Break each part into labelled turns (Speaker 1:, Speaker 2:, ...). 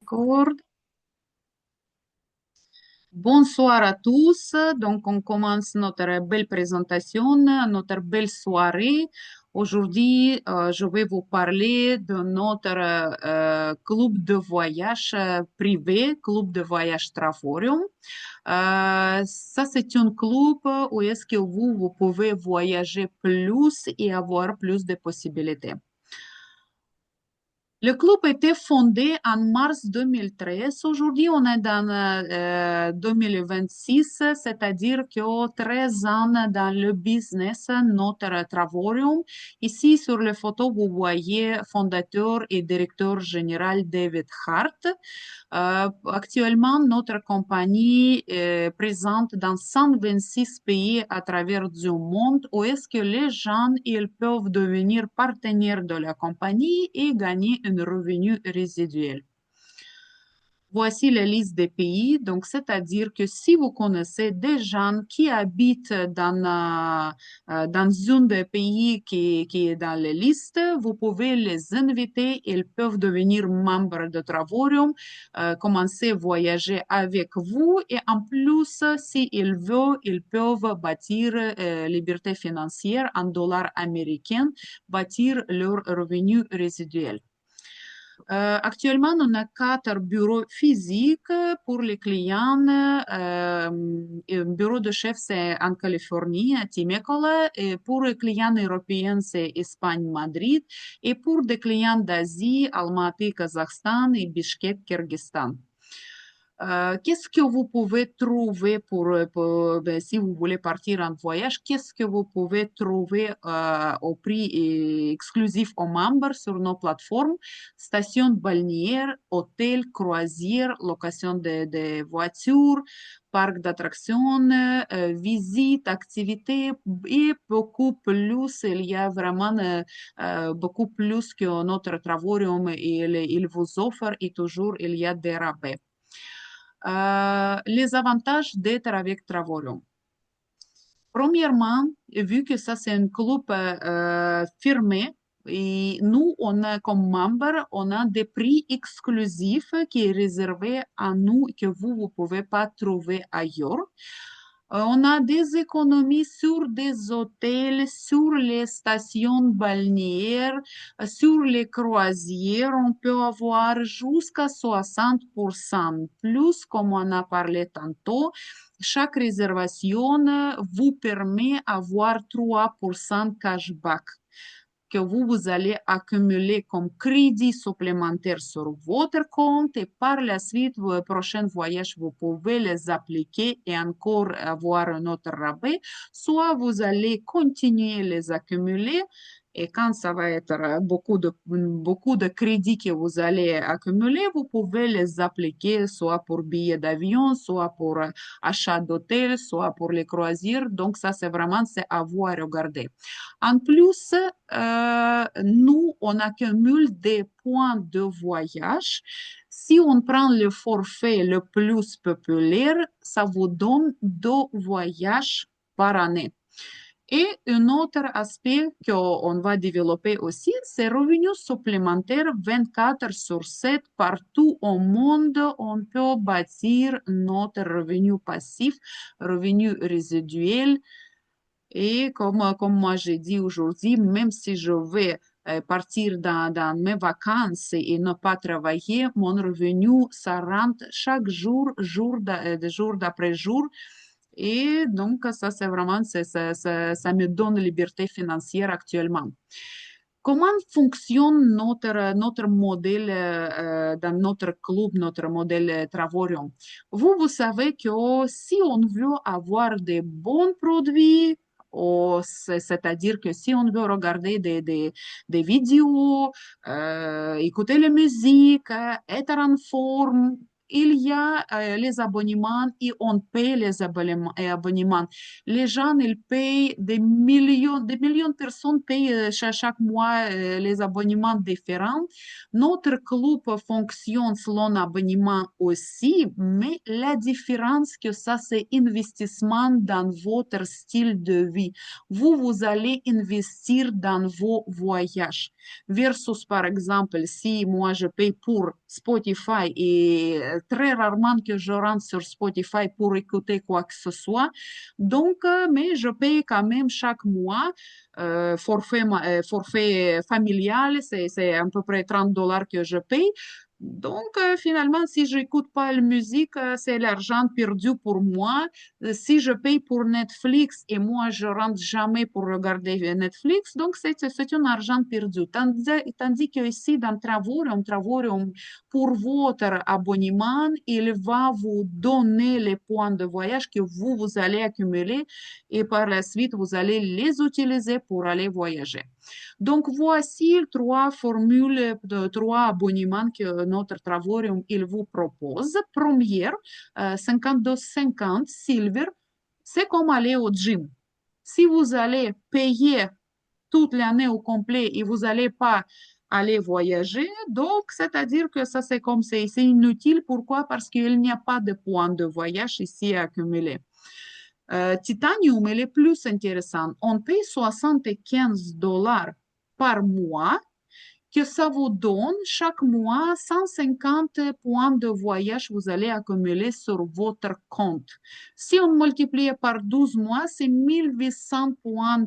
Speaker 1: D'accord. Bonsoir à tous. Donc, on commence notre belle présentation, notre belle soirée. Aujourd'hui, je vais vous parler de notre club de voyage privé, club de voyage Traforium. Ça, c'est un club où est-ce que vous pouvez voyager plus et avoir plus de possibilités. Le club a été fondé en mars 2013. Aujourd'hui, on est dans 2026, c'est-à-dire que 13 ans dans le business, notre Travorium. Ici, sur les photos, vous voyez fondateur et directeur général David Hart. Actuellement, notre compagnie est présente dans 126 pays à travers du monde où est-ce que les gens ils peuvent devenir partenaires de la compagnie et gagner un revenu résiduel. Voici la liste des pays. Donc, c'est-à-dire que si vous connaissez des gens qui habitent dans un des pays qui est dans la liste, vous pouvez les inviter. Ils peuvent devenir membres de Travorium, commencer à voyager avec vous. Et en plus, s'ils veulent, ils peuvent bâtir liberté financière en dollars américains, bâtir leur revenu résiduel. Actuellement, on a 4 bureaux physiques pour les clients. Un bureau de chef, c'est en Californie, à Temecula. Et pour les clients européens, c'est Espagne, Madrid. Et pour des clients d'Asie, Almaty, Kazakhstan et Bishkek, Kyrgyzstan. Qu'est-ce que vous pouvez trouver ben, si vous voulez partir en voyage, qu'est-ce que vous pouvez trouver au prix exclusif aux membres sur nos plateformes? Stations balnéaires, hôtels, croisières, location de voitures, parcs d'attractions, visites, activités et beaucoup plus. Il y a vraiment beaucoup plus que notre Travorium il vous offre et toujours il y a des rabais. Les avantages d'être avec Travorium. Premièrement, vu que ça c'est un club firmé, et nous, on a comme membre, on a des prix exclusifs qui est réservé à nous que vous ne pouvez pas trouver ailleurs. On a des économies sur des hôtels, sur les stations balnéaires, sur les croisières. On peut avoir jusqu'à 60% plus, comme on a parlé tantôt. Chaque réservation vous permet d'avoir 3% cashback que vous allez accumuler comme crédit supplémentaire sur votre compte et par la suite, vos prochains voyages, vous pouvez les appliquer et encore avoir un autre rabais. Soit vous allez continuer les accumuler et quand ça va être beaucoup de crédits que vous allez accumuler, vous pouvez les appliquer soit pour billets d'avion, soit pour achat d'hôtel, soit pour les croisières. Donc ça, c'est à vous à regarder. En plus, nous, on accumule des points de voyage. Si on prend le forfait le plus populaire, ça vous donne 2 voyages par année. Et un autre aspect qu'on va développer aussi, c'est revenus supplémentaires 24 sur 7 partout au monde. On peut bâtir notre revenu passif, revenu résiduel et comme moi j'ai dit aujourd'hui, même si je vais partir dans mes vacances et ne pas travailler, mon revenu, ça rentre chaque jour, jour d'après jour. Et donc, ça, c'est vraiment, ça me donne liberté financière actuellement. Comment fonctionne notre modèle dans notre club, notre modèle Travorium? Vous savez que si on veut avoir des bons produits, c'est-à-dire que si on veut regarder des vidéos, écouter la musique, être en forme, il y a les abonnements et on paye les abonnements. Les gens, ils payent des millions de personnes payent chaque mois les abonnements différents. Notre club fonctionne selon abonnement aussi, mais la différence que ça, c'est investissement dans votre style de vie. Vous allez investir dans vos voyages. Versus, par exemple, si moi je paye pour Spotify et très rarement que je rentre sur Spotify pour écouter quoi que ce soit. Donc, mais je paye quand même chaque mois forfait familial, c'est à peu près 30 dollars que je paye. Donc, finalement, si je n'écoute pas la musique, c'est l'argent perdu pour moi. Si je paye pour Netflix et moi, je rentre jamais pour regarder Netflix, donc c'est un argent perdu. Tandis que ici, dans Travorium, pour votre abonnement, il va vous donner les points de voyage que vous allez accumuler et par la suite, vous allez les utiliser pour aller voyager. Donc, voici trois formules de trois abonnements que notre Travorium il vous propose. Première, 52,50 Silver, c'est comme aller au gym. Si vous allez payer toute l'année au complet et vous n'allez pas aller voyager, donc c'est-à-dire que ça c'est comme c'est inutile. Pourquoi? Parce qu'il n'y a pas de points de voyage ici à accumuler. Titanium, il est plus intéressant. On paye 75 dollars par mois, que ça vous donne chaque mois 150 points de voyage vous allez accumuler sur votre compte. Si on multiplie par 12 mois, c'est 1800 points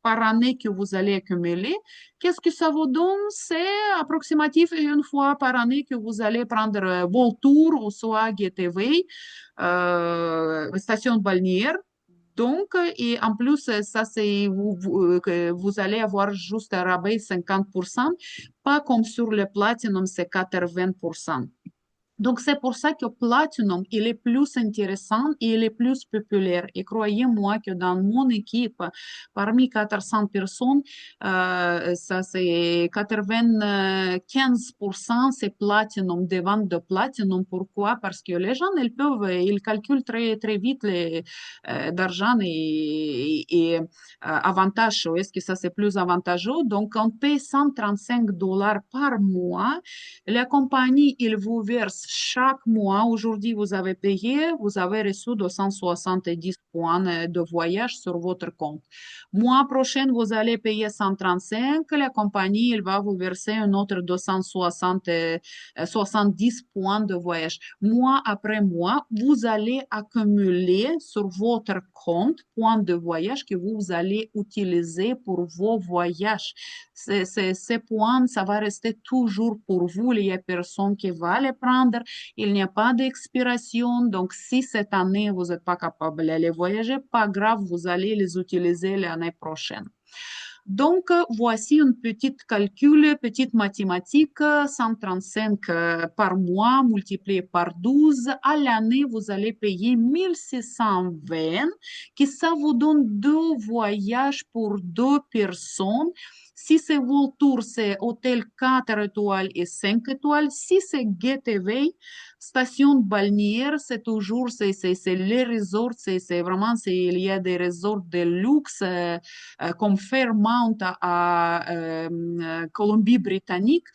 Speaker 1: par année que vous allez accumuler. Qu'est-ce que ça vous donne? C'est approximatif une fois par année que vous allez prendre Voltour ou soit GTV, station balnéaire. Donc, et en plus, ça, c'est que vous allez avoir juste un rabais 50%, pas comme sur le Platinum, c'est 80%. Donc, c'est pour ça que Platinum, il est plus intéressant et il est plus populaire. Et croyez-moi que dans mon équipe, parmi 400 personnes, ça c'est 95%, c'est Platinum, des ventes de Platinum. Pourquoi? Parce que les gens, ils calculent très, très vite les d'argent et avantages. Est-ce que ça c'est plus avantageux? Donc, on paye 135 dollars par mois. La compagnie, il vous verse chaque mois. Aujourd'hui, vous avez payé, vous avez reçu 270 points de voyage sur votre compte. Mois prochain, vous allez payer 135. La compagnie, il va vous verser un autre 270 points de voyage. Mois après mois, vous allez accumuler sur votre compte points de voyage que vous allez utiliser pour vos voyages. Ces points, ça va rester toujours pour vous. Il n'y a personne qui va les prendre. Il n'y a pas d'expiration. Donc, si cette année, vous n'êtes pas capable d'aller voyager, pas grave, vous allez les utiliser l'année prochaine. Donc, voici une petite calcul, petite mathématique, 135 par mois multiplié par 12. À l'année, vous allez payer 1620, qui ça vous donne deux voyages pour deux personnes. Si c'est vos tours, c'est hôtel 4 étoiles et 5 étoiles. Si c'est GTV, station balnéaire, c'est toujours, c'est les resorts, c'est vraiment, il y a des resorts de luxe, comme Fairmount Colombie-Britannique,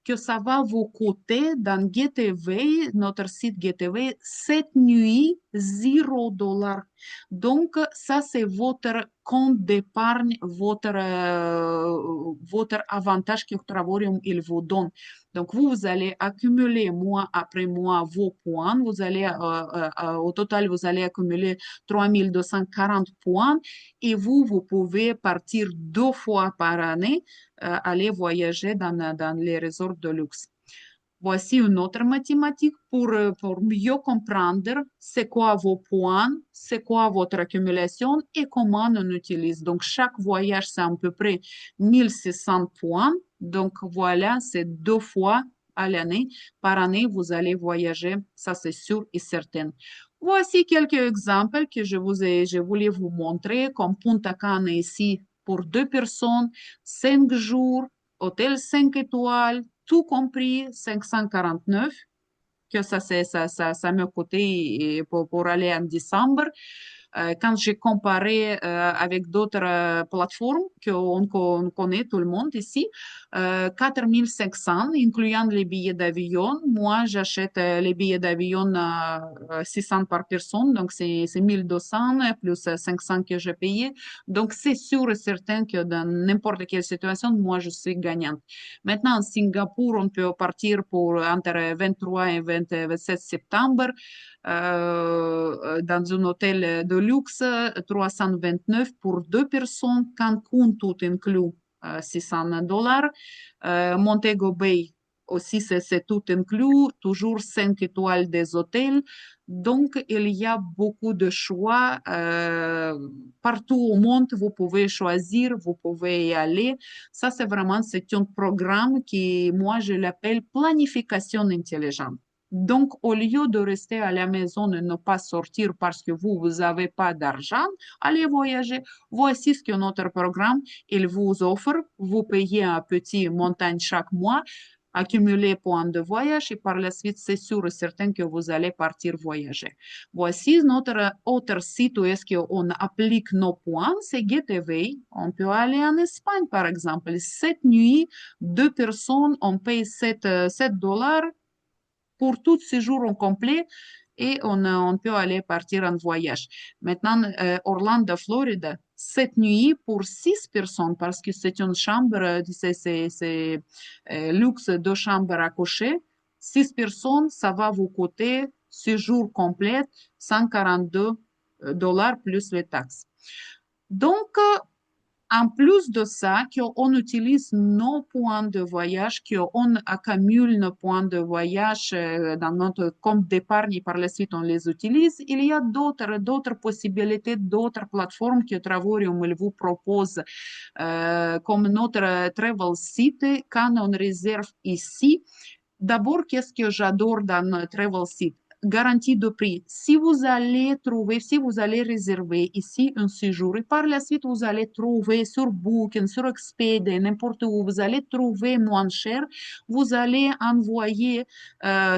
Speaker 1: que ça va vous coûter dans GTV, notre site GTV, 7 nuits, 0 dollars. Donc, ça, c'est votre compte d'épargne, votre avantage que Travorium, il vous donne. Donc, vous allez accumuler mois après mois vos points. Vous allez, au total, vous allez accumuler 3240 points et vous pouvez partir 2 fois par année, aller voyager dans les resorts de luxe. Voici une autre mathématique pour mieux comprendre c'est quoi vos points, c'est quoi votre accumulation et comment on utilise. Donc, chaque voyage, c'est à peu près 1600 points. Donc, voilà, c'est 2 fois à l'année. Par année, vous allez voyager, ça c'est sûr et certain. Voici quelques exemples que je voulais vous montrer, comme Punta Cana ici pour deux personnes, 5 jours, hôtel 5 étoiles, tout compris 549. que ça me coûtait pour aller en décembre. Quand j'ai comparé avec d'autres plateformes qu'on connaît tout le monde ici, 4500, incluant les billets d'avion. Moi, j'achète les billets d'avion 600 par personne, donc c'est 1200 plus 500 que j'ai payé. Donc, c'est sûr et certain que dans n'importe quelle situation, moi, je suis gagnante. Maintenant, à Singapour, on peut partir pour entre 23 et 27 septembre dans un hôtel de luxe, 329 pour deux personnes, Cancun tout inclus, $600. Montego Bay aussi, c'est tout inclus, toujours 5 étoiles des hôtels. Donc, il y a beaucoup de choix. Partout au monde, vous pouvez choisir, vous pouvez y aller. Ça, c'est un programme qui, moi, je l'appelle planification intelligente. Donc, au lieu de rester à la maison et ne pas sortir parce que vous n'avez pas d'argent, allez voyager. Voici ce que notre programme, il vous offre. Vous payez un petit montant chaque mois, accumuler points de voyage et par la suite, c'est sûr et certain que vous allez partir voyager. Voici notre autre site où est-ce qu'on applique nos points, c'est Getaway. On peut aller en Espagne, par exemple. Cette nuit, deux personnes, on paye 7 dollars pour tout séjour en complet et on peut aller partir en voyage. Maintenant, Orlando, Floride, cette nuit pour 6 personnes, parce que c'est une chambre, c'est luxe, deux chambres à coucher. 6 personnes, ça va vous coûter séjour complet 142 dollars plus les taxes. Donc, en plus de ça, qu'on utilise nos points de voyage, qu'on accumule nos points de voyage dans notre compte d'épargne et par la suite on les utilise, il y a d'autres possibilités, d'autres plateformes que Travorium vous propose, comme notre travel site, quand on réserve ici. D'abord, qu'est-ce que j'adore dans Travel Site? Garantie de prix. Si vous allez trouver, si vous allez réserver ici un séjour et par la suite vous allez trouver sur Booking, sur Expedia, n'importe où, vous allez trouver moins cher, vous allez envoyer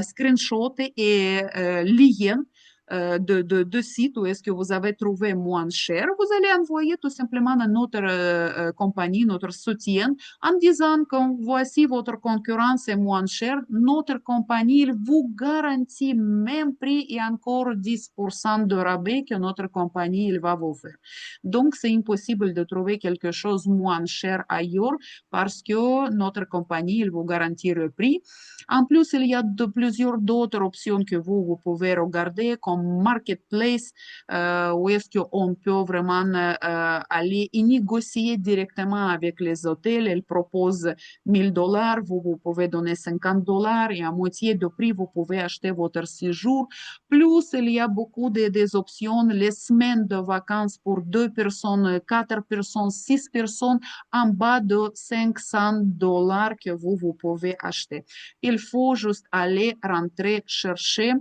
Speaker 1: screenshot et lien de site où est-ce que vous avez trouvé moins cher. Vous allez envoyer tout simplement à notre compagnie, notre soutien, en disant que voici votre concurrence est moins chère, notre compagnie il vous garantit même prix et encore 10% de rabais que notre compagnie il va vous faire. Donc, c'est impossible de trouver quelque chose moins cher ailleurs parce que notre compagnie il vous garantit le prix. En plus, il y a plusieurs d'autres options que vous pouvez regarder comme Marketplace, où est-ce qu'on peut vraiment aller y négocier directement avec les hôtels. Elles proposent 1000 dollars, vous pouvez donner 50 dollars et à moitié de prix, vous pouvez acheter votre séjour. Plus, il y a beaucoup des options, les semaines de vacances pour 2 personnes, 4 personnes, 6 personnes, en bas de 500 dollars que vous pouvez acheter. Il faut juste aller rentrer, chercher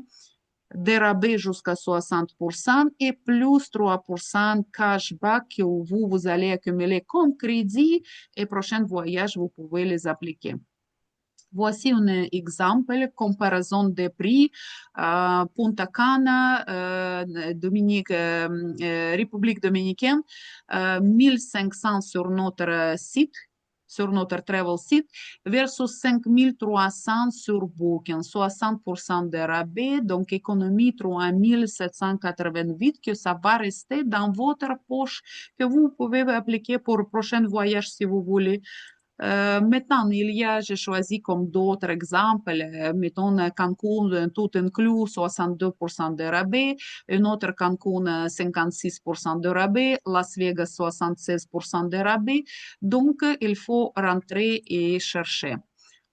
Speaker 1: des rabais jusqu'à 60% et plus 3% cashback que vous allez accumuler comme crédit et prochain voyage, vous pouvez les appliquer. Voici un exemple, comparaison des prix. Punta Cana, République dominicaine, 1500 sur notre site, sur notre travel site, versus 5300 sur Booking, 60% de rabais, donc économie 3788 que ça va rester dans votre poche, que vous pouvez appliquer pour le prochain voyage si vous voulez. Maintenant, j'ai choisi comme d'autres exemples, mettons Cancun, tout inclus, 62% de rabais, un autre Cancun, 56% de rabais, Las Vegas, 76% de rabais. Donc, il faut rentrer et chercher.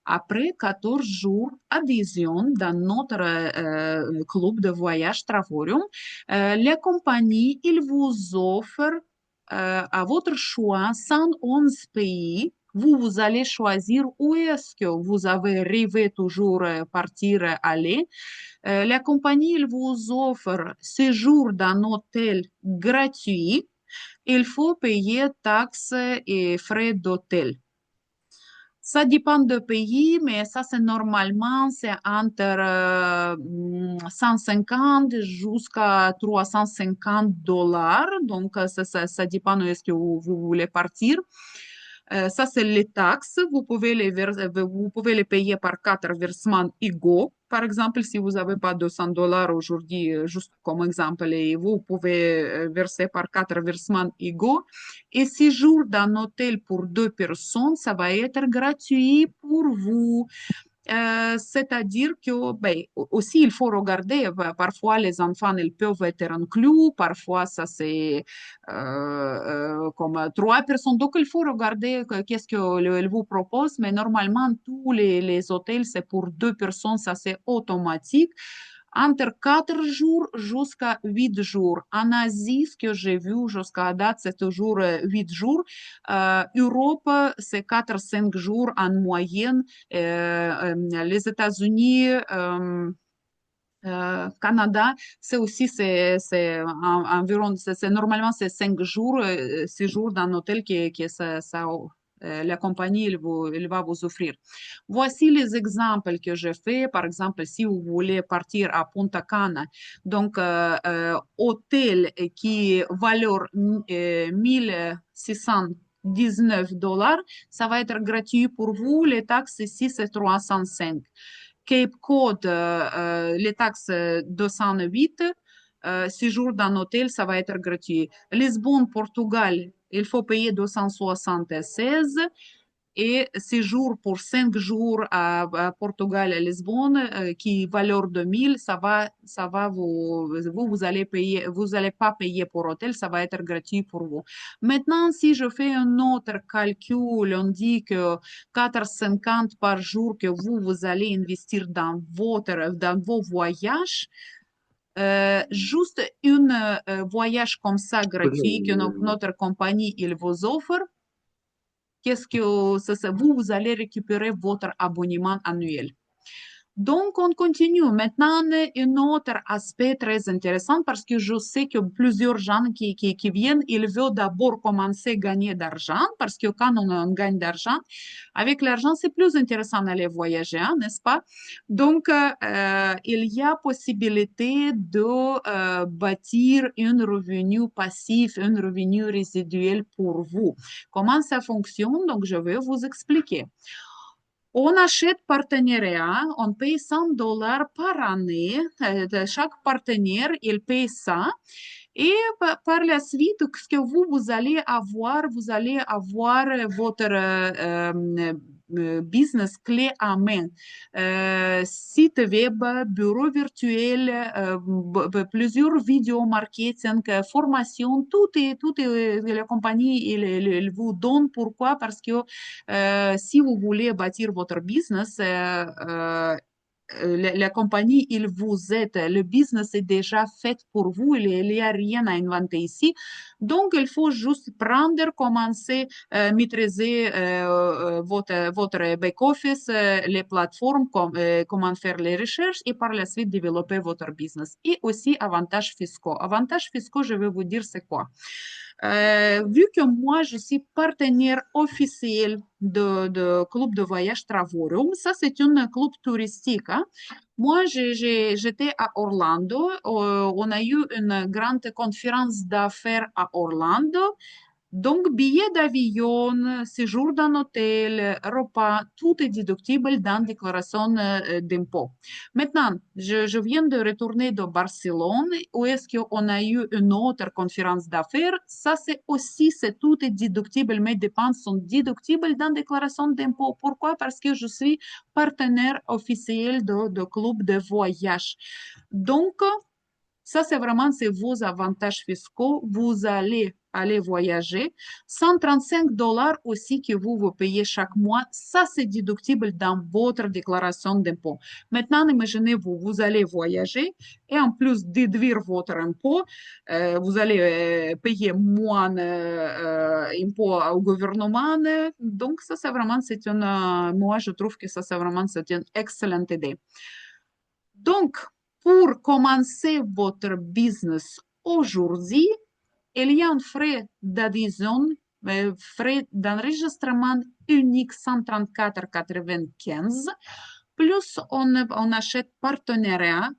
Speaker 1: Après 14 jours adhésion dans notre club de voyage Travorium, la compagnie, il vous offre à votre choix 111 pays. Vous allez choisir où est-ce que vous avez rêvé toujours partir aller. La compagnie, il vous offre séjour dans un hôtel gratuit. Il faut payer taxes et frais d'hôtel. Ça dépend de pays, mais ça, c'est normalement, c'est entre 150 jusqu'à 350 dollars. Donc, ça dépend où est-ce que vous voulez partir. Ça, c'est les taxes. Vous pouvez les payer par quatre versements égaux. Par exemple, si vous n'avez pas 200 dollars aujourd'hui, juste comme exemple, et vous pouvez verser par quatre versements égaux. Et 6 jours d'un hôtel pour deux personnes, ça va être gratuit pour vous. C'est-à-dire que ben, aussi il faut regarder, parfois les enfants ils peuvent être inclus, parfois ça c'est comme trois personnes, donc il faut regarder qu'est-ce qu'elle vous propose, mais normalement tous les hôtels c'est pour deux personnes, ça c'est automatique entre 4 jours jusqu'à 8 jours. En Asie, ce que j'ai vu jusqu'à date, c'est toujours 8 jours. Europe, c'est 4 à 5 jours en moyenne. Les États-Unis, Canada, c'est aussi environ, normalement c'est 5 jours, 6 jours dans un hôtel qui la compagnie elle va vous offrir. Voici les exemples que je fais. Par exemple, si vous voulez partir à Punta Cana, donc hôtel qui valeur 1619 dollars, ça va être gratuit pour vous. Les taxes ici, c'est 305. Cape Cod, les taxes 208. 6 jours dans hôtel, ça va être gratuit. Lisbonne, Portugal, il faut payer 276 et 6 jours pour 5 jours à Portugal et Lisbonne, qui valeur de 1000, vous allez payer, vous allez pas payer pour hôtel, ça va être gratuit pour vous. Maintenant, si je fais un autre calcul, on dit que 4,50 par jour que vous allez investir dans vos voyages, juste un voyage comme ça gratuit que notre compagnie il vous offre, qu'est-ce que vous allez récupérer votre abonnement annuel. Donc, on continue. Maintenant, un autre aspect très intéressant parce que je sais que plusieurs gens qui viennent, ils veulent d'abord commencer à gagner d'argent parce que quand on gagne d'argent, avec l'argent, c'est plus intéressant d'aller voyager, hein, n'est-ce pas? Donc, il y a possibilité de bâtir un revenu passif, un revenu résiduel pour vous. Comment ça fonctionne? Donc, je vais vous expliquer. On achète partenariat, on paye 100 dollars par année. Chaque partenaire, il paye ça. Et par la suite, ce que vous allez avoir votre business clé en main. Site web, bureau virtuel, plusieurs vidéos marketing, formation, la compagnie, il vous donne. Pourquoi? Parce que si vous voulez bâtir votre business, la compagnie, il vous aide. Le business est déjà fait pour vous. Il n'y a rien à inventer ici. Donc, il faut juste prendre, commencer, maîtriser votre back-office, les plateformes, comment faire les recherches et par la suite développer votre business. Et aussi, avantages fiscaux. Avantages fiscaux, je vais vous dire c'est quoi. Vu que moi, je suis partenaire officiel de Club de Voyage Travaurium, ça c'est un club touristique. Hein. Moi, j'étais à Orlando. On a eu une grande conférence d'affaires à Orlando. Donc, billet d'avion, séjour dans hôtel, repas, tout est déductible dans la déclaration d'impôt. Maintenant, je viens de retourner de Barcelone, où est-ce qu'on a eu une autre conférence d'affaires. Ça, tout est déductible, mes dépenses sont déductibles dans la déclaration d'impôt. Pourquoi? Parce que je suis partenaire officiel de club de voyage. Donc, ça, c'est vos avantages fiscaux. Vous allez aller voyager. 135 dollars aussi que vous payez chaque mois. Ça, c'est déductible dans votre déclaration d'impôt. Maintenant, imaginez vous allez voyager et en plus déduire votre impôt, vous allez payer moins d'impôts au gouvernement. Donc, ça, moi, je trouve que ça, c'est une excellente idée. Donc, pour commencer votre business aujourd'hui, il y a un frais d'adhésion frais d'enregistrement unique 134,95. Plus on achète partenariat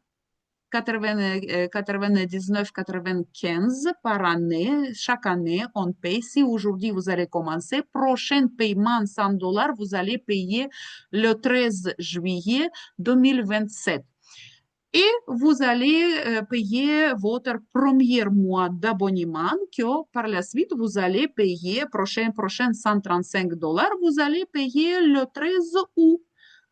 Speaker 1: 99,95 par année. Chaque année, on paye. Si aujourd'hui vous allez commencer, prochain paiement 100 dollars, vous allez payer le 13 juillet 2027. Et vous allez payer votre premier mois d'abonnement que par la suite, vous allez payer, prochain 135 dollars, vous allez payer le 13 août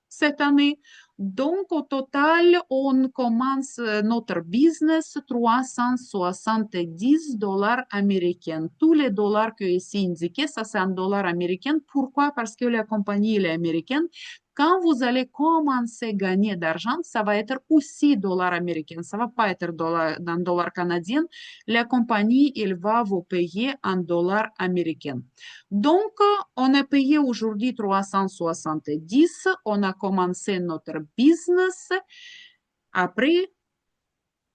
Speaker 1: cette année. Donc, au total, on commence notre business 370 dollars américains. Tous les dollars que ici indiqués, ça c'est un dollar américain. Pourquoi? Parce que la compagnie elle est américaine. Quand vous allez commencer à gagner d'argent, ça va être aussi dollar américain. Ça va pas être dans dollar canadien. La compagnie, elle va vous payer en dollar américain. Donc, on a payé aujourd'hui 370. On a commencé notre business. Après,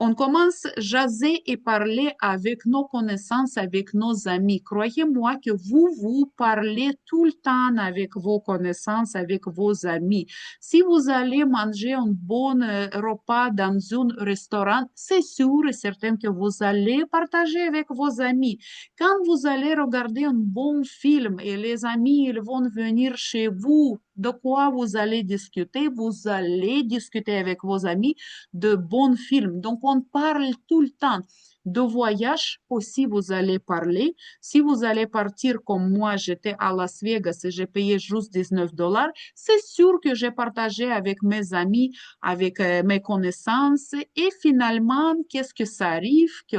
Speaker 1: on commence à jaser et parler avec nos connaissances, avec nos amis. Croyez-moi que vous parlez tout le temps avec vos connaissances, avec vos amis. Si vous allez manger un bon repas dans un restaurant, c'est sûr et certain que vous allez partager avec vos amis. Quand vous allez regarder un bon film et les amis ils vont venir chez vous, de quoi vous allez discuter? Vous allez discuter avec vos amis de bons films. Donc, on parle tout le temps. De voyage aussi, vous allez parler. Si vous allez partir comme moi, j'étais à Las Vegas et j'ai payé juste 19 dollars, c'est sûr que j'ai partagé avec mes amis, avec mes connaissances. Et finalement, qu'est-ce que ça arrive? Que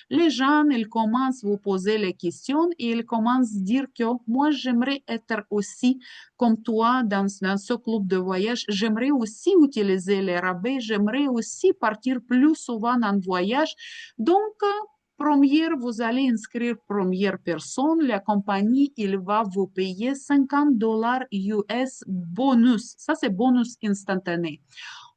Speaker 1: les gens, ils commencent à vous poser les questions et ils commencent à dire que moi, j'aimerais être aussi comme toi dans ce club de voyage. J'aimerais aussi utiliser les rabais. J'aimerais aussi partir plus souvent en voyage. Donc, première, vous allez inscrire première personne. La compagnie, il va vous payer 50 dollars US bonus. Ça, c'est bonus instantané.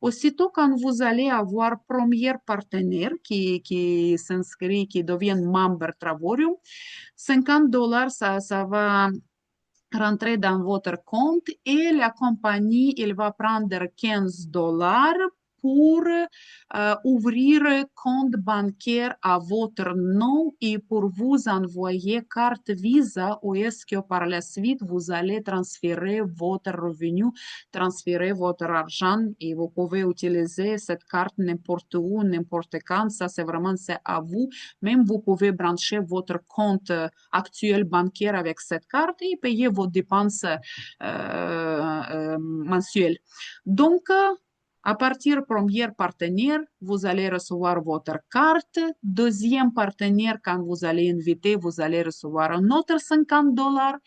Speaker 1: Aussitôt, quand vous allez avoir premier partenaire qui s'inscrit, qui devient membre Travorium, 50 dollars, ça va rentrer dans votre compte et la compagnie, elle va prendre 15 dollars pour ouvrir compte bancaire à votre nom et pour vous envoyer carte Visa ou est-ce que par la suite vous allez transférer votre revenu, transférer votre argent et vous pouvez utiliser cette carte n'importe où, n'importe quand. Ça, c'est vraiment c'est à vous. Même vous pouvez brancher votre compte actuel bancaire avec cette carte et payer vos dépenses mensuelles. Donc, à partir premier partenaire, vous allez recevoir votre carte. Deuxième partenaire, quand vous allez inviter, vous allez recevoir un autre 50 dollars.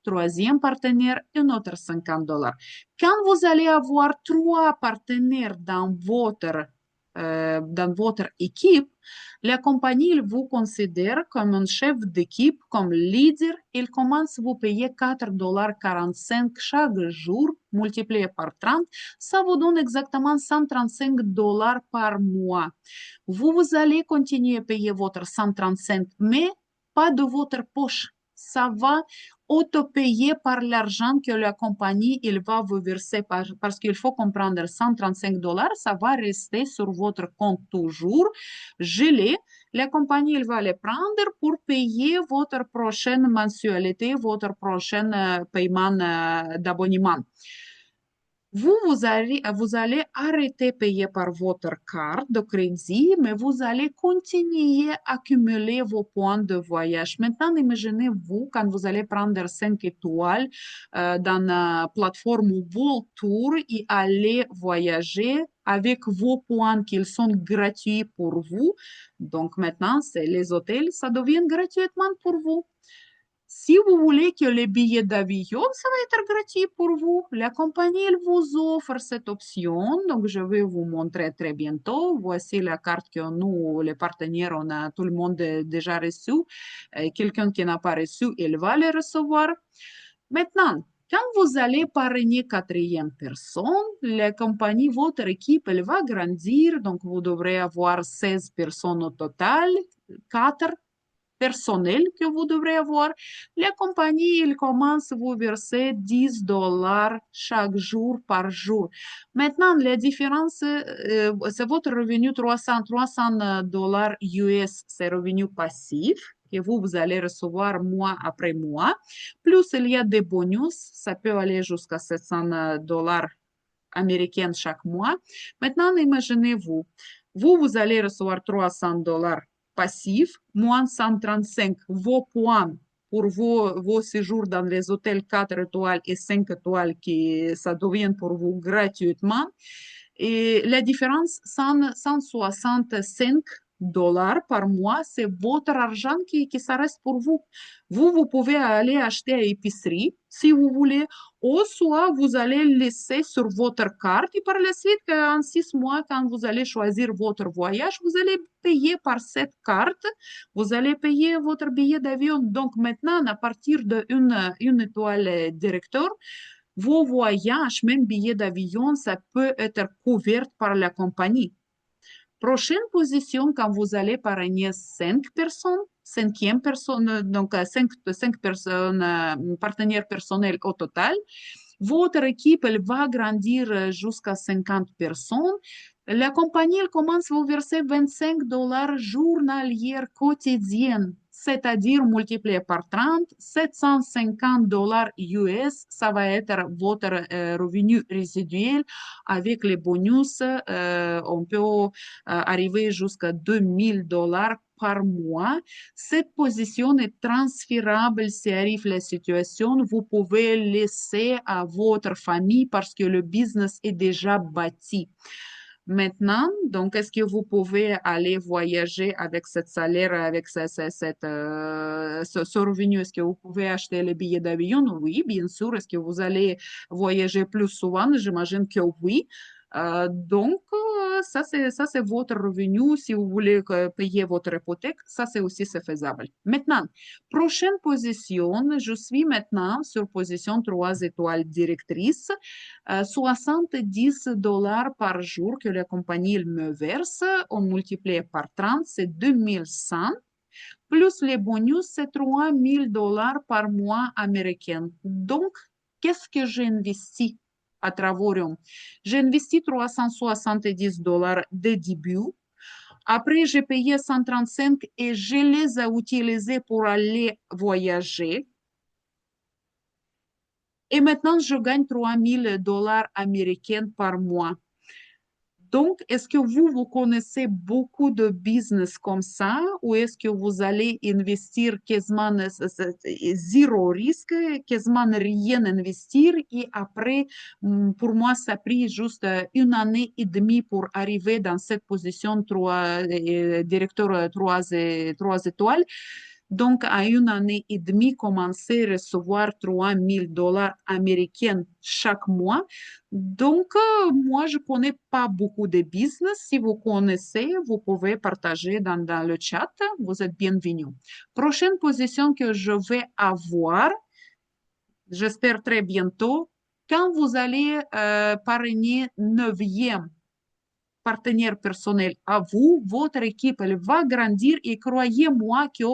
Speaker 1: Troisième partenaire, un autre 50 dollars. Quand vous allez avoir trois partenaires dans votre équipe, la compagnie il vous considère comme un chef d'équipe, comme leader. Il commence à vous payer 4,45 $ chaque jour, multiplié par 30. Ça vous donne exactement 135 dollars par mois. Vous allez continuer à payer votre 135, mais pas de votre poche. Ça va auto-payer par l'argent que la compagnie il va vous verser parce qu'il faut comprendre 135 dollars, ça va rester sur votre compte toujours gelé. La compagnie elle va les prendre pour payer votre prochaine mensualité, votre prochain paiement d'abonnement. Vous allez arrêter de payer par votre carte de crédit, mais vous allez continuer à accumuler vos points de voyage. Maintenant, imaginez-vous quand vous allez prendre 5 étoiles dans la plateforme World Tour et aller voyager avec vos points qui sont gratuits pour vous. Donc maintenant, c'est les hôtels, ça devient gratuitement pour vous. Si vous voulez que les billets d'avion, ça va être gratuit pour vous. La compagnie, elle vous offre cette option. Donc, je vais vous montrer très bientôt. Voici la carte que nous, les partenaires, on a tout le monde déjà reçu. Quelqu'un qui n'a pas reçu, il va le recevoir. Maintenant, quand vous allez parrainer quatrième personne, la compagnie, votre équipe, elle va grandir. Donc, vous devrez avoir 16 personnes au total, 4 personnel que vous devrez avoir, la compagnie, il commence à vous verser $10 chaque jour par jour. Maintenant, la différence, c'est votre revenu 300 dollars US, c'est revenu passif que vous allez recevoir mois après mois. Plus il y a des bonus, ça peut aller jusqu'à 700 dollars américaine chaque mois. Maintenant, imaginez-vous, vous allez recevoir 300 dollars passifs, moins 135 vos points pour vos séjours dans les hôtels 4 étoiles et 5 étoiles qui ça devient pour vous gratuitement. Et la différence, 165 dollars par mois, c'est votre argent qui ça reste pour vous. Vous pouvez aller acheter à l'épicerie si vous voulez, ou soit vous allez laisser sur votre carte et par la suite, en 6 mois, quand vous allez choisir votre voyage, vous allez payer par cette carte, vous allez payer votre billet d'avion. Donc maintenant, à partir d'une étoile directeur, vos voyages, même billets d'avion, ça peut être couvert par la compagnie. Prochaine position, quand vous allez parrainer 5 personnes, cinquième personne, donc cinq personnes, partenaires personnels au total, votre équipe, elle va grandir jusqu'à 50 personnes. La compagnie, elle commence à vous verser 25 dollars journaliers quotidiens, c'est-à-dire multiplié par 30, 750 dollars US, ça va être votre revenu résiduel avec les bonus. On peut arriver jusqu'à 2000 dollars par mois. Cette position est transférable si arrive la situation. Vous pouvez laisser à votre famille parce que le business est déjà bâti. Maintenant, donc, est-ce que vous pouvez aller voyager avec ce salaire, avec ce revenu? Est-ce que vous pouvez acheter les billets d'avion? Oui, bien sûr. Est-ce que vous allez voyager plus souvent? J'imagine que oui. Donc, ça c'est votre revenu. Si vous voulez payer votre hypothèque, ça c'est aussi c'est faisable. Maintenant, prochaine position, je suis maintenant sur position 3 étoiles directrice. 70 dollars par jour que la compagnie me verse, on multiplie par 30, c'est 2100. Plus les bonus, c'est 3000 dollars par mois américain. Donc, qu'est-ce que j'ai investi à Travorium? J'ai investi 370 dollars de début. Après, j'ai payé 135 et je les ai utilisés pour aller voyager. Et maintenant, je gagne 3000 dollars américains par mois. Donc, est-ce que vous connaissez beaucoup de business comme ça ou est-ce que vous allez investir quasiment zéro risque, quasiment rien investir et après, pour moi, ça a pris juste 1 année et demie pour arriver dans cette position directeur 3 étoiles. Donc, à 1 année et demie, commencer à recevoir 3000 dollars américains chaque mois. Donc, moi, je ne connais pas beaucoup de business. Si vous connaissez, vous pouvez partager dans le chat. Vous êtes bienvenus. Prochaine position que je vais avoir, j'espère très bientôt, quand vous allez parrainer 9e partenaire personnel à vous, votre équipe elle va grandir et croyez-moi que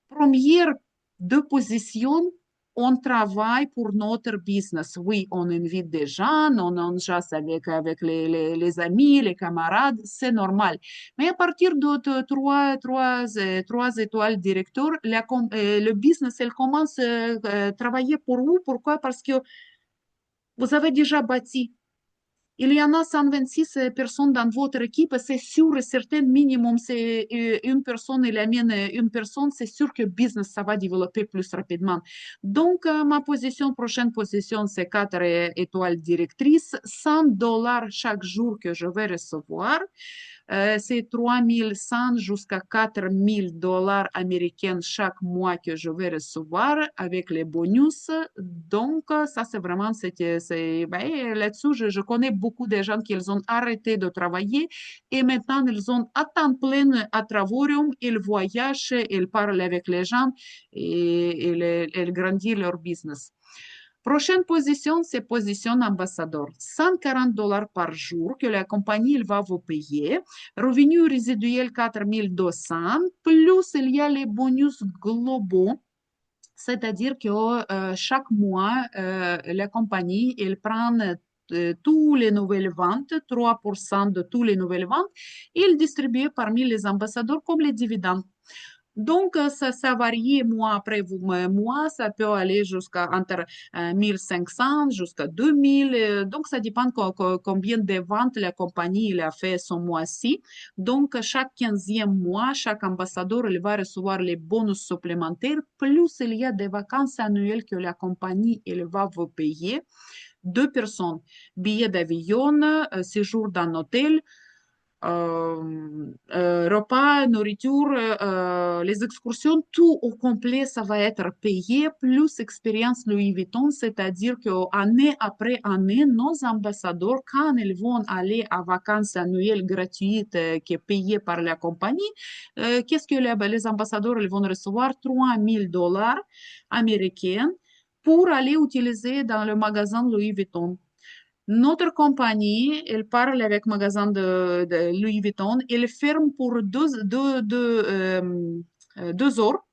Speaker 1: première deux positions, on travaille pour notre business. Oui, on invite des gens, on chasse avec les amis, les camarades, c'est normal. Mais à partir de trois étoiles directeur, le business, elle commence à travailler pour vous. Pourquoi? Parce que vous avez déjà bâti. Il y en a 126 personnes dans votre équipe, c'est sûr et certain, minimum, c'est une personne, il amène une personne, c'est sûr que le business, ça va développer plus rapidement. Donc, ma prochaine position, c'est 4 étoiles directrices, 100 dollars chaque jour que je vais recevoir. C'est 3100 jusqu'à 4000 dollars américains chaque mois que je vais recevoir avec les bonus. Donc, ça, c'est vraiment, ben, là-dessus, je connais beaucoup de gens qui ont arrêté de travailler et maintenant, ils ont à temps plein à Travorium, ils voyagent, ils parlent avec les gens et ils grandissent leur business. Prochaine position, c'est position ambassadeur. 140 dollars par jour que la compagnie il va vous payer. Revenu résiduel 4200. Plus il y a les bonus globaux. C'est-à-dire que chaque mois, la compagnie, elle prend tous les nouvelles ventes, 3% de tous les nouvelles ventes, et il distribue parmi les ambassadeurs comme les dividendes. Donc, ça varie mois après mois, ça peut aller jusqu'à entre 1500 jusqu'à 2000. Donc, ça dépend combien de ventes la compagnie il a fait ce mois-ci. Donc, chaque 15e mois, chaque ambassadeur il va recevoir les bonus supplémentaires. Plus il y a des vacances annuelles que la compagnie il va vous payer. Deux personnes, billets d'avion, séjour dans l'hôtel, repas, nourriture, les excursions, tout au complet, ça va être payé, plus expérience Louis Vuitton, c'est-à-dire qu'année après année, nos ambassadeurs, quand ils vont aller à vacances annuelles gratuites qui est payées par la compagnie, qu'est-ce que les ambassadeurs ils vont recevoir? 3000 dollars américains pour aller utiliser dans le magasin Louis Vuitton. Notre compagnie, elle parle avec le magasin de Louis Vuitton, elle ferme pour 2 heures.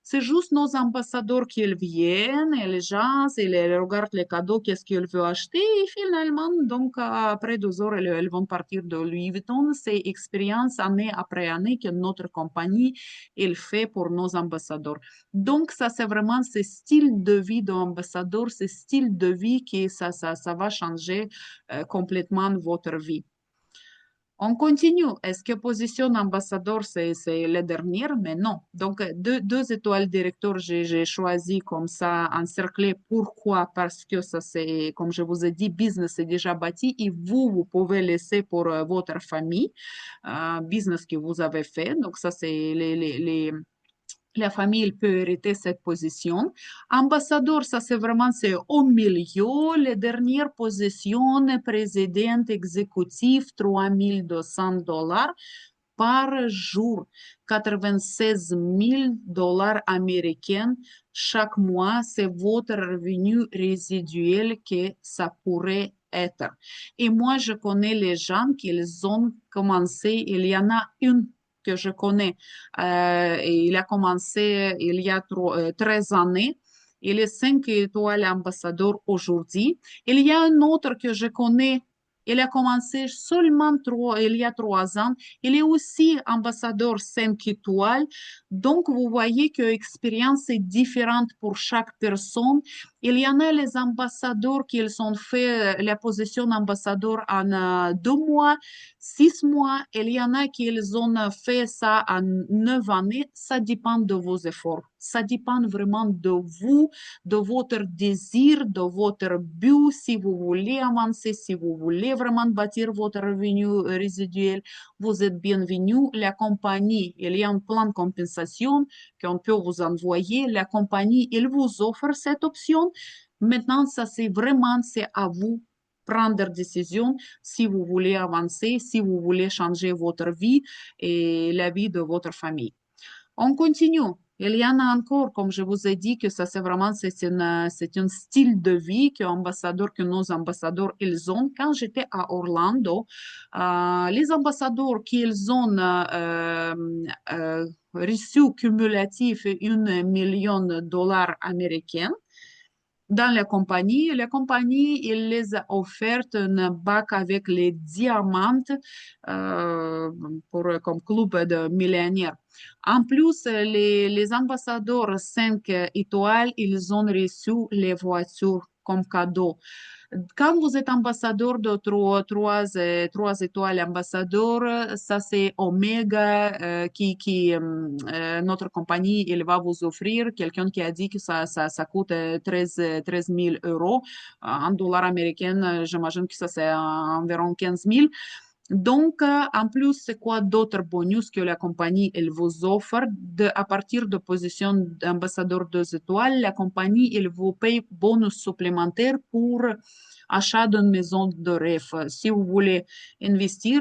Speaker 1: C'est juste nos ambassadeurs qui viennent, et les gens, ils regardent les cadeaux, qu'est-ce qu'ils veulent acheter, et finalement, donc après 2 heures, elles vont partir de Louis Vuitton. C'est expérience année après année que notre compagnie, elle fait pour nos ambassadeurs. Donc, ça, c'est vraiment ce style de vie d'ambassadeur, ce style de vie qui, ça va changer complètement votre vie. On continue. Est-ce que position ambassadeur, c'est le dernier? Mais non. Donc, deux étoiles directeur, j'ai choisi comme ça, encerclé. Pourquoi? Parce que ça, c'est, comme je vous ai dit, business est déjà bâti et vous pouvez laisser pour votre famille, business que vous avez fait. Donc, ça, c'est la famille peut hériter cette position. Ambassadeur, ça c'est vraiment c'est au milieu. Les dernières positions, président exécutif, 3200 dollars par jour, 96 000 dollars américains chaque mois. C'est votre revenu résiduel que ça pourrait être. Et moi, je connais les gens qui ont commencé, il y en a une que je connais. Il a commencé il y a 13 années. Il est 5 étoiles ambassadeur aujourd'hui. Il y a un autre que je connais. Il a commencé seulement il y a 3 ans. Il est aussi ambassadeur 5 étoiles. Donc, vous voyez que l'expérience est différente pour chaque personne. Il y en a les ambassadeurs qui ont fait la position ambassadeur en 2 mois, 6 mois. Il y en a qui ont fait ça en 9 années. Ça dépend de vos efforts. Ça dépend vraiment de vous, de votre désir, de votre but, si vous voulez avancer, si vous voulez vraiment bâtir votre revenu résiduel, vous êtes bienvenu. La compagnie, il y a un plan de compensation qu'on peut vous envoyer. La compagnie, elle vous offre cette option. Maintenant, ça c'est vraiment, c'est à vous prendre décision si vous voulez avancer, si vous voulez changer votre vie et la vie de votre famille. On continue. Il y en a encore, comme je vous ai dit, que ça c'est vraiment c'est un style de vie que nos ambassadeurs ils ont. Quand j'étais à Orlando, les ambassadeurs qu'ils ont reçu cumulatif 1 million de dollars américains dans la compagnie, il les a offert un bac avec les diamants comme club de millionnaires. En plus, les ambassadeurs 5 étoiles, ils ont reçu les voitures comme cadeau. Quand vous êtes ambassadeur de 3 étoiles ambassadeur, ça c'est Omega notre compagnie, il va vous offrir. Quelqu'un qui a dit que ça coûte 13 000 euros. En dollars américains, j'imagine que ça c'est environ 15 000. Donc, en plus, c'est quoi d'autres bonus que la compagnie elle vous offre à partir de position d'ambassadeur 2 étoiles, la compagnie elle vous paye bonus supplémentaires pour achat d'une maison de rêve. Si vous voulez investir,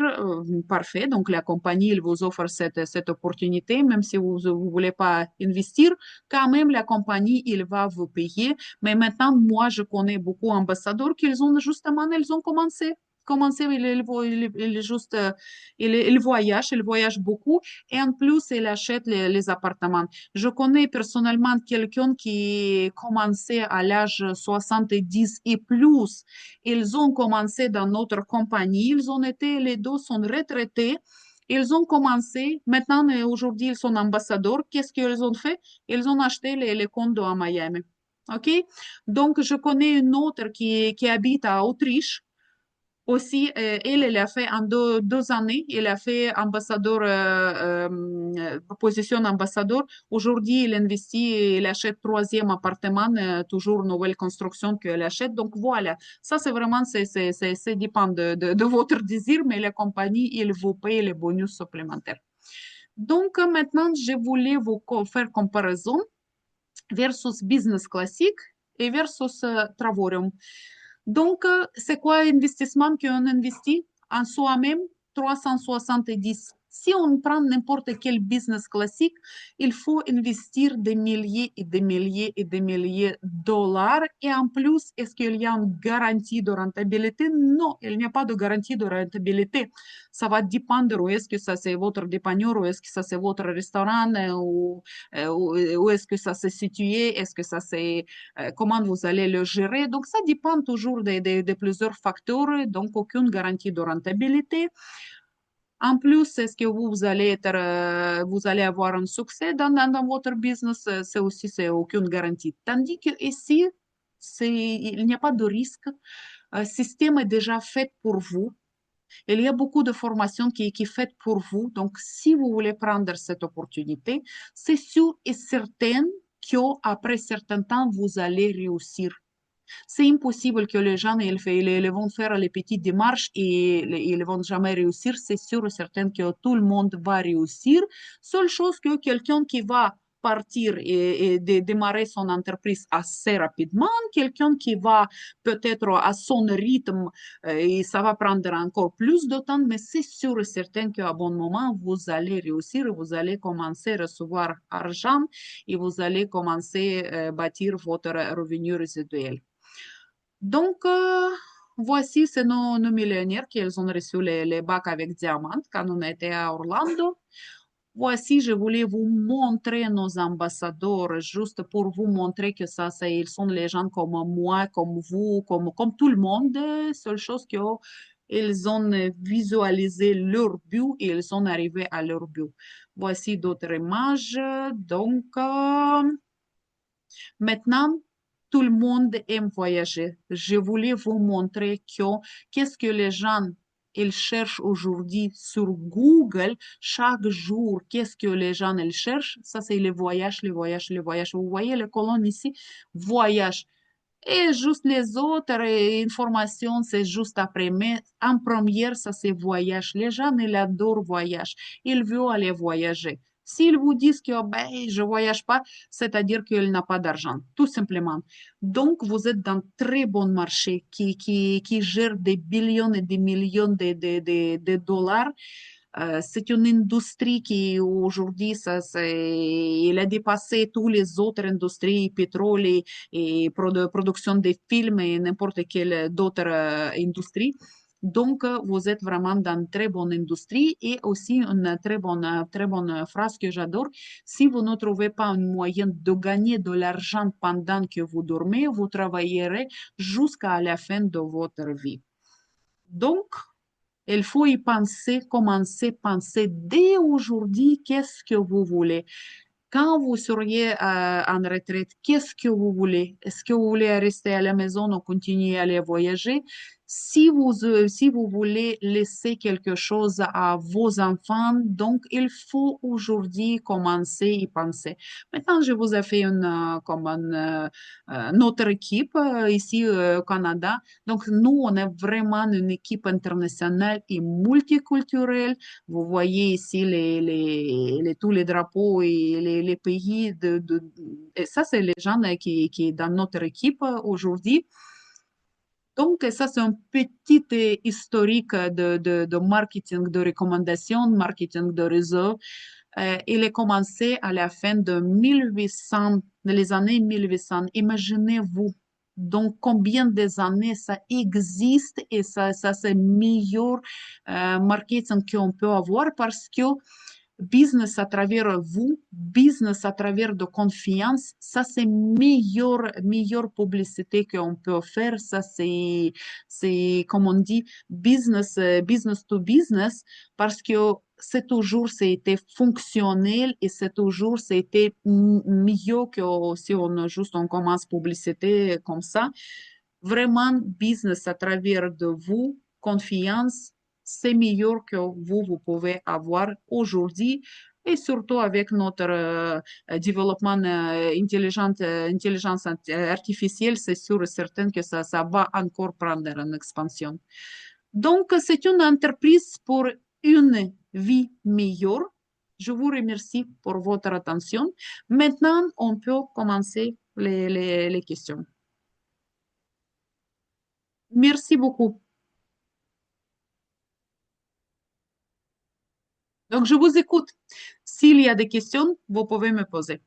Speaker 1: parfait. Donc, la compagnie, elle vous offre cette opportunité, même si vous ne voulez pas investir, quand même, la compagnie, il va vous payer. Mais maintenant, moi, je connais beaucoup d'ambassadeurs qui ont justement, ils ont commencé, juste, il voyage beaucoup et en plus, il achète les appartements. Je connais personnellement quelqu'un qui commençait à l'âge 70 et plus. Ils ont commencé dans notre compagnie. Ils ont été, les deux sont retraités. Ils ont commencé, maintenant, aujourd'hui, ils sont ambassadeurs. Qu'est-ce qu'ils ont fait? Ils ont acheté les condos à Miami. OK? Donc, je connais une autre qui habite à Autriche. Aussi, elle a fait en deux années, elle a fait ambassadeur, position ambassadeur. Aujourd'hui, elle investit, elle achète troisième appartement, toujours nouvelle construction qu'elle achète. Donc voilà, ça c'est vraiment, c'est dépend de votre désir, mais la compagnie, il vous paye les bonus supplémentaires. Donc maintenant, je voulais vous faire comparaison versus business classique et versus Travarium. Donc, c'est quoi l'investissement qu'on investit en soi-même? 370. Si on prend n'importe quel business classique, il faut investir des milliers et des milliers et des milliers de dollars. Et en plus, est-ce qu'il y a une garantie de rentabilité? Non, il n'y a pas de garantie de rentabilité. Ça va dépendre où est-ce que ça c'est votre dépanneur, où est-ce que ça c'est votre restaurant, où est-ce que ça s'est situé, est-ce que ça c'est comment vous allez le gérer. Donc, ça dépend toujours de plusieurs facteurs, donc aucune garantie de rentabilité. En plus, est-ce que vous allez vous allez avoir un succès dans votre business? C'est aussi, c'est aucune garantie. Tandis que ici, il n'y a pas de risque. Le système est déjà fait pour vous. Il y a beaucoup de formations qui est faite pour vous. Donc, si vous voulez prendre cette opportunité, c'est sûr et certain qu'après certain temps, vous allez réussir. C'est impossible que les gens ils vont faire les petites démarches et ils ne vont jamais réussir. C'est sûr et certain que tout le monde va réussir. Seule chose que quelqu'un qui va partir et démarrer son entreprise assez rapidement, quelqu'un qui va peut-être à son rythme et ça va prendre encore plus de temps, mais c'est sûr et certain qu'à bon moment, vous allez réussir, vous allez commencer à recevoir argent et vous allez commencer à bâtir votre revenu résiduel. Donc, voici, c'est nos millionnaires qui ont reçu les bacs avec diamant quand on était à Orlando. Voici, je voulais vous montrer nos ambassadeurs, juste pour vous montrer que ça, ils sont les gens comme moi, comme vous, comme tout le monde. Seule chose qu'ils ont visualisé leur but et ils sont arrivés à leur but. Voici d'autres images. Donc, maintenant, tout le monde aime voyager. Je voulais vous montrer qu'est-ce que les gens ils cherchent aujourd'hui sur Google chaque jour. Qu'est-ce que les gens ils cherchent? Ça, c'est les voyages, les voyages, les voyages. Vous voyez les colonnes ici? Voyage. Et juste les autres informations, c'est juste après. Mais en première, ça c'est voyage. Les gens, ils adorent voyage. Ils veulent aller voyager. S'ils vous disent que ben, je voyage pas, c'est-à-dire qu'il n'a pas d'argent, tout simplement. Donc, vous êtes dans un très bon marché qui gère des billions et des millions de dollars. C'est une industrie qui aujourd'hui, il a dépassé toutes les autres industries, pétrole et production de films et n'importe quelle d'autre industrie. Donc, vous êtes vraiment dans une très bonne industrie et aussi une très bonne phrase que j'adore. Si vous ne trouvez pas un moyen de gagner de l'argent pendant que vous dormez, vous travaillerez jusqu'à la fin de votre vie. Donc, il faut y penser, commencer à penser dès aujourd'hui, qu'est-ce que vous voulez. Quand vous seriez en retraite, qu'est-ce que vous voulez? Est-ce que vous voulez rester à la maison ou continuer à aller voyager? Si vous voulez laisser quelque chose à vos enfants, donc il faut aujourd'hui commencer à y penser. Maintenant, je vous ai fait notre équipe ici au Canada. Donc, nous, on est vraiment une équipe internationale et multiculturelle. Vous voyez ici tous les drapeaux et les pays et ça, c'est les gens qui dans notre équipe aujourd'hui. Donc, ça, c'est un petit historique de marketing de recommandation, marketing de réseau. Il est commencé à la fin de 1800, de les années 1800. Imaginez-vous, donc combien des années ça existe et ça c'est meilleur marketing qu'on peut avoir parce que business à travers vous, business à travers de confiance, ça c'est meilleure publicité qu'on peut faire. Ça c'est comme on dit, business to business parce que c'est toujours, c'était fonctionnel et c'est toujours, c'était mieux que si on juste on commence publicité comme ça. Vraiment, business à travers de vous, confiance, c'est meilleur que vous pouvez avoir aujourd'hui et surtout avec notre développement intelligence artificielle, c'est sûr et certain que ça va encore prendre une expansion. Donc, c'est une entreprise pour une vie meilleure. Je vous remercie pour votre attention. Maintenant, on peut commencer les questions. Merci beaucoup. Donc, je vous écoute. S'il y a des questions, vous pouvez me poser.